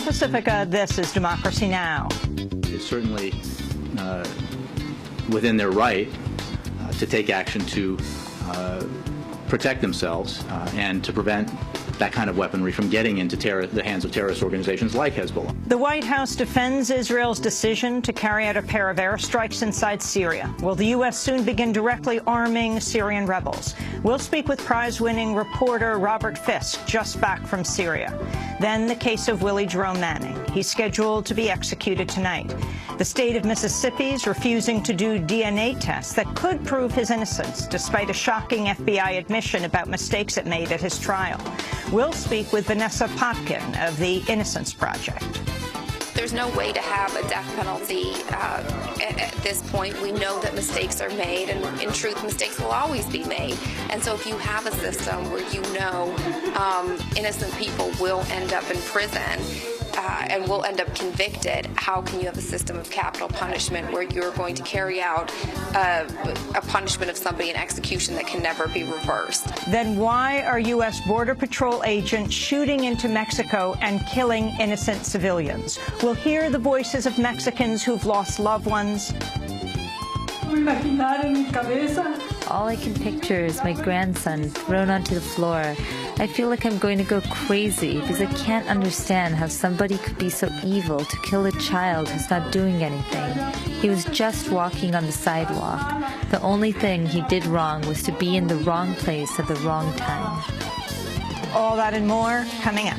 Pacifica, this is Democracy Now! It's certainly within their right to take action to protect themselves and to prevent that kind of weaponry from getting into the hands of terrorist organizations like Hezbollah. The White House defends Israel's decision to carry out a pair of airstrikes inside Syria. Will the U.S. soon begin directly arming Syrian rebels? We'll speak with prize-winning reporter Robert Fisk, just back from Syria. Then the case of Willie Jerome Manning. He's scheduled to be executed tonight. The state of Mississippi is refusing to do DNA tests that could prove his innocence, despite a shocking FBI admission about mistakes it made at his trial. We'll speak with Vanessa Popkin of the Innocence Project. There's no way to have a death penalty at this point. We know that mistakes are made, and in truth, mistakes will always be made. And so if you have a system where you know innocent people will end up in prison and will end up convicted, how can you have a system of capital punishment where you're going to carry out a punishment of somebody, an execution that can never be reversed? Then why are U.S. Border Patrol agents shooting into Mexico and killing innocent civilians? We'll hear the voices of Mexicans who've lost loved ones. All I can picture is my grandson thrown onto the floor. I feel like I'm going to go crazy because I can't understand how somebody could be so evil to kill a child who's not doing anything. He was just walking on the sidewalk. The only thing he did wrong was to be in the wrong place at the wrong time. All that and more coming up.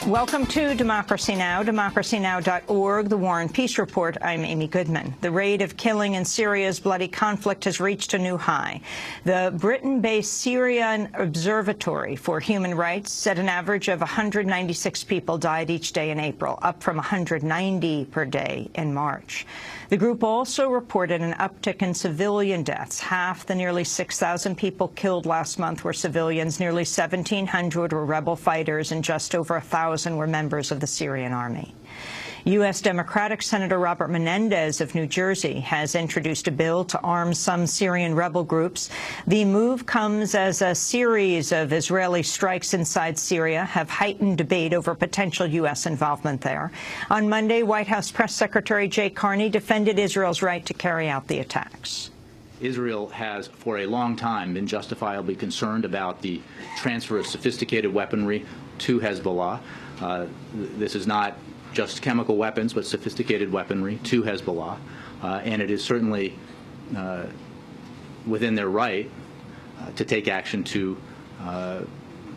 Welcome to Democracy Now!, democracynow.org, the War and Peace Report. I'm Amy Goodman. The rate of killing in Syria's bloody conflict has reached a new high. The Britain-based Syrian Observatory for Human Rights said an average of 196 people died each day in April, up from 190 per day in March. The group also reported an uptick in civilian deaths. Half the nearly 6,000 people killed last month were civilians, nearly 1,700 were rebel fighters, and just over 1,000 were members of the Syrian army. U.S. Democratic Senator Robert Menendez of New Jersey has introduced a bill to arm some Syrian rebel groups. The move comes as a series of Israeli strikes inside Syria have heightened debate over potential U.S. involvement there. On Monday, White House Press Secretary Jay Carney defended Israel's right to carry out the attacks. Israel has, for a long time, been justifiably concerned about the transfer of sophisticated weaponry to Hezbollah. This is not just chemical weapons, but sophisticated weaponry to Hezbollah. And it is certainly within their right to take action to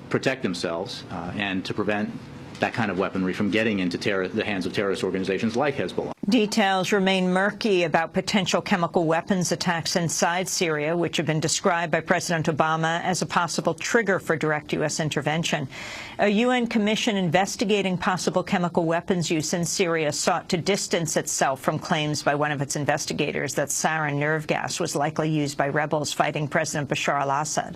protect themselves and to prevent that kind of weaponry from getting into the hands of terrorist organizations like Hezbollah. Details remain murky about potential chemical weapons attacks inside Syria, which have been described by President Obama as a possible trigger for direct U.S. intervention. A UN commission investigating possible chemical weapons use in Syria sought to distance itself from claims by one of its investigators that sarin nerve gas was likely used by rebels fighting President Bashar al-Assad.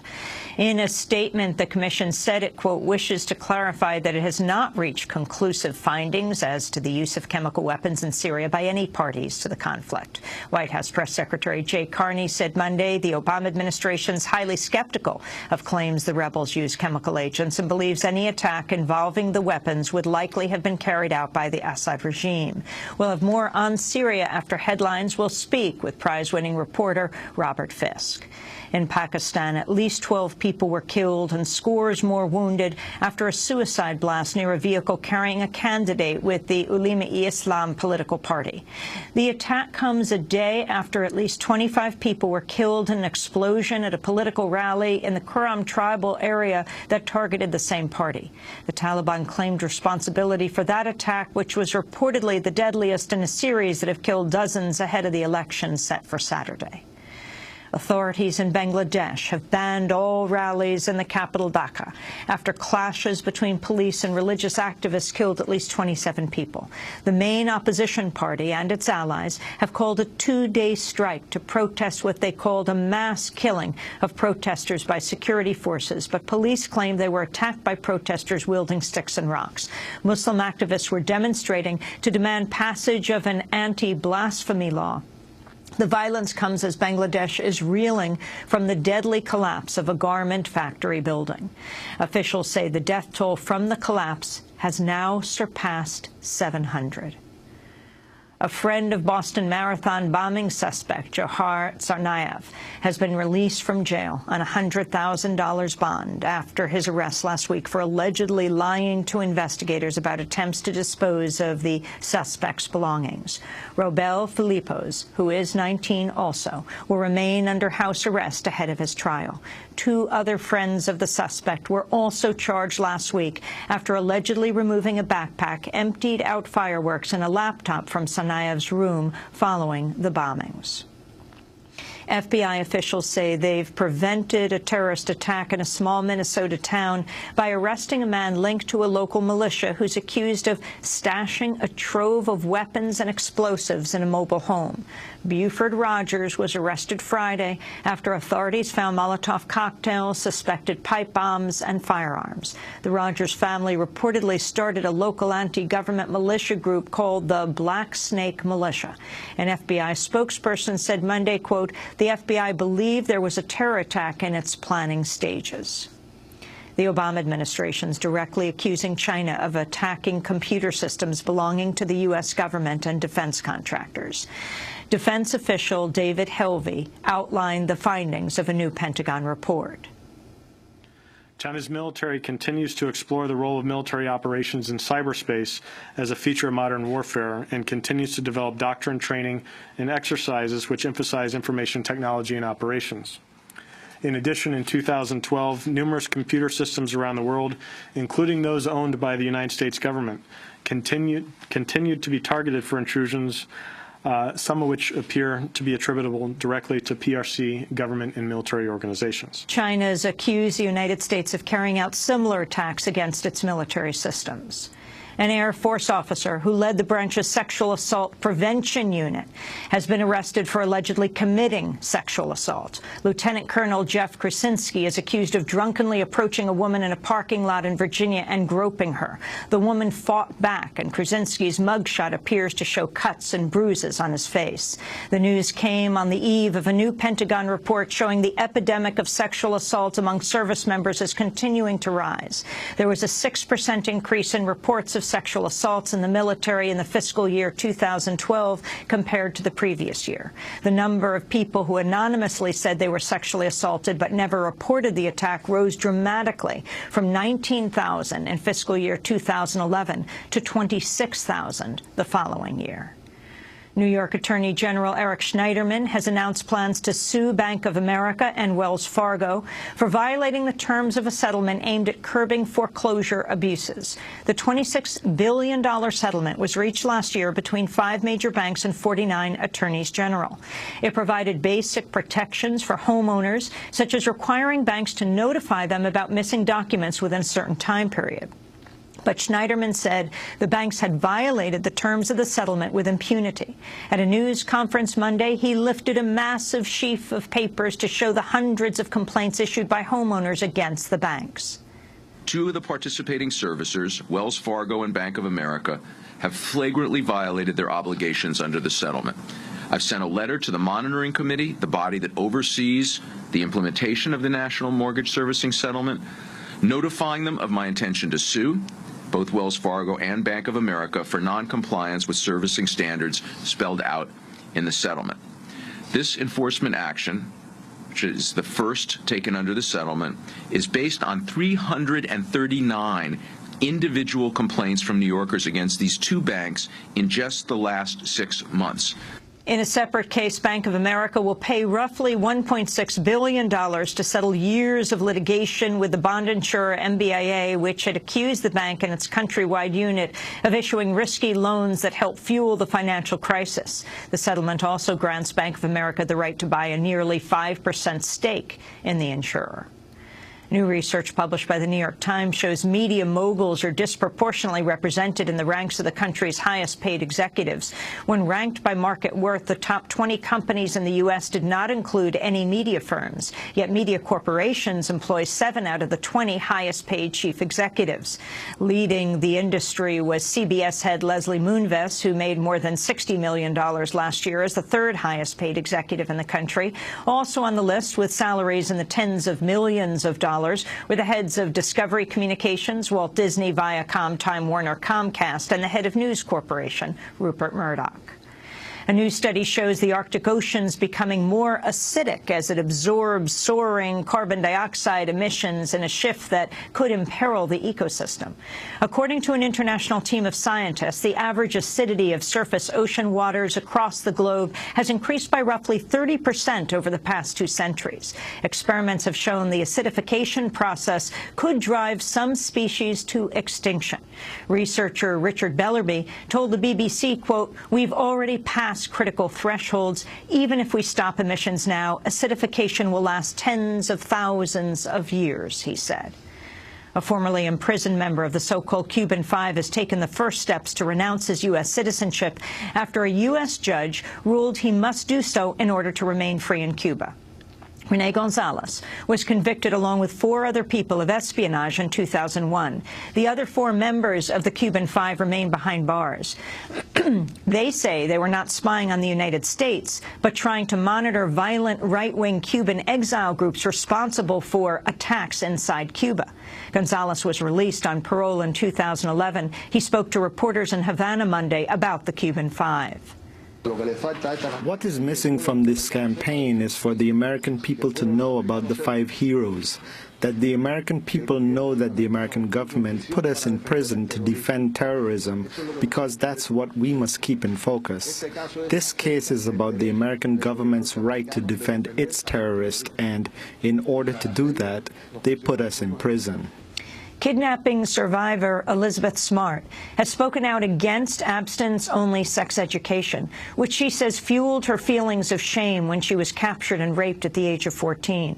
In a statement, the commission said it, quote, wishes to clarify that it has not reached conclusive findings as to the use of chemical weapons in Syria by any parties to the conflict. White House Press Secretary Jay Carney said Monday the Obama administration is highly skeptical of claims the rebels use chemical agents and believes any attack involving the weapons would likely have been carried out by the Assad regime. We'll have more on Syria after headlines. We'll speak with prize-winning reporter Robert Fisk. In Pakistan, at least 12 people were killed and scores more wounded after a suicide blast near a vehicle carrying a candidate with the Ulema-e-Islam political party. The attack comes a day after at least 25 people were killed in an explosion at a political rally in the Kurram tribal area that targeted the same party. The Taliban claimed responsibility for that attack, which was reportedly the deadliest in a series that have killed dozens ahead of the election set for Saturday. Authorities in Bangladesh have banned all rallies in the capital Dhaka after clashes between police and religious activists killed at least 27 people. The main opposition party and its allies have called a two-day strike to protest what they called a mass killing of protesters by security forces, but police claim they were attacked by protesters wielding sticks and rocks. Muslim activists were demonstrating to demand passage of an anti-blasphemy law. The violence comes as Bangladesh is reeling from the deadly collapse of a garment factory building. Officials say the death toll from the collapse has now surpassed 700. A friend of Boston Marathon bombing suspect Johar Tsarnaev has been released from jail on a $100,000 bond after his arrest last week for allegedly lying to investigators about attempts to dispose of the suspect's belongings. Robel Philippos, who is 19 also, will remain under house arrest ahead of his trial. 2 other friends of the suspect were also charged last week after allegedly removing a backpack, emptied out fireworks, and a laptop from Tsarnaev's room following the bombings. FBI officials say they've prevented a terrorist attack in a small Minnesota town by arresting a man linked to a local militia who's accused of stashing a trove of weapons and explosives in a mobile home. Buford Rogers was arrested Friday after authorities found Molotov cocktails, suspected pipe bombs, and firearms. The Rogers family reportedly started a local anti-government militia group called the Black Snake Militia. An FBI spokesperson said Monday, quote, "The FBI believed there was a terror attack in its planning stages." The Obama administration is directly accusing China of attacking computer systems belonging to the U.S. government and defense contractors. Defense official David Helvey outlined the findings of a new Pentagon report. China's military continues to explore the role of military operations in cyberspace as a feature of modern warfare and continues to develop doctrine, training, and exercises which emphasize information technology and operations. In addition, in 2012, numerous computer systems around the world, including those owned by the United States government, continued to be targeted for intrusions, some of which appear to be attributable directly to PRC government and military organizations. China has accused the United States of carrying out similar attacks against its military systems. An Air Force officer who led the branch's sexual assault prevention unit has been arrested for allegedly committing sexual assault. Lieutenant Colonel Jeff Krasinski is accused of drunkenly approaching a woman in a parking lot in Virginia and groping her. The woman fought back, and Krasinski's mugshot appears to show cuts and bruises on his face. The news came on the eve of a new Pentagon report showing the epidemic of sexual assault among service members is continuing to rise. There was a 6% increase in reports of sexual assaults in the military in the fiscal year 2012 compared to the previous year. The number of people who anonymously said they were sexually assaulted but never reported the attack rose dramatically from 19,000 in fiscal year 2011 to 26,000 the following year. New York Attorney General Eric Schneiderman has announced plans to sue Bank of America and Wells Fargo for violating the terms of a settlement aimed at curbing foreclosure abuses. The $26 billion settlement was reached last year between 5 major banks and 49 attorneys general. It provided basic protections for homeowners, such as requiring banks to notify them about missing documents within a certain time period. But Schneiderman said the banks had violated the terms of the settlement with impunity. At a news conference Monday, he lifted a massive sheaf of papers to show the hundreds of complaints issued by homeowners against the banks. 2 of the participating servicers, Wells Fargo and Bank of America, have flagrantly violated their obligations under the settlement. I've sent a letter to the Monitoring Committee, the body that oversees the implementation of the National Mortgage Servicing Settlement, notifying them of my intention to sue both Wells Fargo and Bank of America for noncompliance with servicing standards spelled out in the settlement. This enforcement action, which is the first taken under the settlement, is based on 339 individual complaints from New Yorkers against these 2 banks in just the last 6 months. In a separate case, Bank of America will pay roughly $1.6 billion to settle years of litigation with the bond insurer MBIA, which had accused the bank and its countrywide unit of issuing risky loans that helped fuel the financial crisis. The settlement also grants Bank of America the right to buy a nearly 5% stake in the insurer. New research published by the New York Times shows media moguls are disproportionately represented in the ranks of the country's highest-paid executives. When ranked by market worth, the top 20 companies in the U.S. did not include any media firms, yet media corporations employ 7 out of the 20 highest-paid chief executives. Leading the industry was CBS head Leslie Moonves, who made more than $60 million last year as the third highest-paid executive in the country. Also on the list, with salaries in the tens of millions of dollars, were the heads of Discovery Communications, Walt Disney, Viacom, Time Warner, Comcast, and the head of News Corporation, Rupert Murdoch. A new study shows the Arctic Ocean's becoming more acidic as it absorbs soaring carbon dioxide emissions in a shift that could imperil the ecosystem. According to an international team of scientists, the average acidity of surface ocean waters across the globe has increased by roughly 30% over the past 2 centuries. Experiments have shown the acidification process could drive some species to extinction. Researcher Richard Bellerby told the BBC, quote, "We've already passed critical thresholds. Even if we stop emissions now, acidification will last tens of thousands of years," he said. A formerly imprisoned member of the so-called Cuban Five has taken the first steps to renounce his U.S. citizenship after a U.S. judge ruled he must do so in order to remain free in Cuba. Rene Gonzalez was convicted along with 4 other people of espionage in 2001. The other 4 members of the Cuban Five remain behind bars. They say they were not spying on the United States, but trying to monitor violent right-wing Cuban exile groups responsible for attacks inside Cuba. Gonzalez was released on parole in 2011. He spoke to reporters in Havana Monday about the Cuban Five. What is missing from this campaign is for the American people to know about the 5 heroes, that the American people know that the American government put us in prison to defend terrorism, because that's what we must keep in focus. This case is about the American government's right to defend its terrorists, and in order to do that, they put us in prison. Kidnapping survivor Elizabeth Smart has spoken out against abstinence-only sex education, which she says fueled her feelings of shame when she was captured and raped at the age of 14.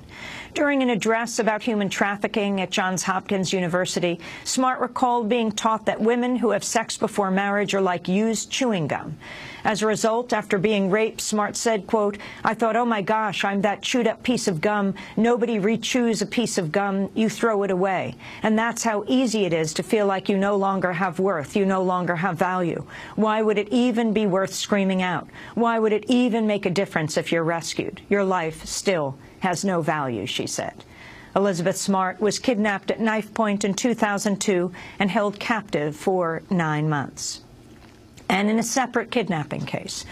During an address about human trafficking at Johns Hopkins University, Smart recalled being taught that women who have sex before marriage are like used chewing gum. As a result, after being raped, Smart said, quote, "I thought, oh my gosh, I'm that chewed-up piece of gum. Nobody re-chews a piece of gum. You throw it away. And that's how easy it is to feel like you no longer have worth, you no longer have value. Why would it even be worth screaming out? Why would it even make a difference if you're rescued? Your life still has no value," she said. Elizabeth Smart was kidnapped at knife point in 2002 and held captive for 9 months. And in a separate kidnapping case,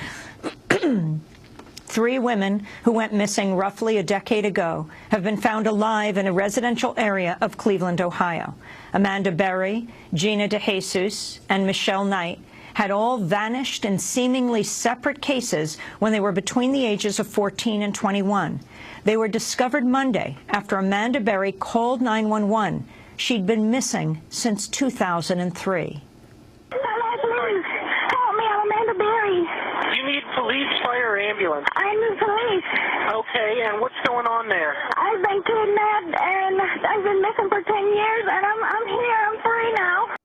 3 women who went missing roughly a decade ago have been found alive in a residential area of Cleveland, Ohio. Amanda Berry, Gina DeJesus, and Michelle Knight had all vanished in seemingly separate cases when they were between the ages of 14 and 21. They were discovered Monday after Amanda Berry called 911. She'd been missing since 2003. Police, fire, or ambulance? I'm the police. Okay, and what's going on there? I've been kidnapped, and I've been missing for 10 years, and I'm here. I'm free now.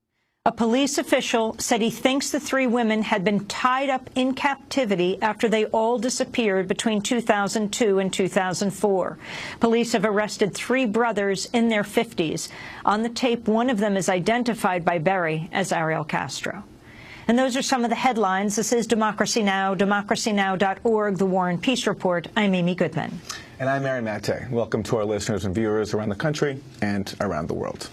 A police official said he thinks the 3 women had been tied up in captivity after they all disappeared between 2002 and 2004. Police have arrested 3 brothers in their 50s. On the tape, one of them is identified by Berry as Ariel Castro. And those are some of the headlines. This is Democracy Now!, democracynow.org, The War and Peace Report. I'm Amy Goodman. And I'm Aaron Maté. Welcome to our listeners and viewers around the country and around the world.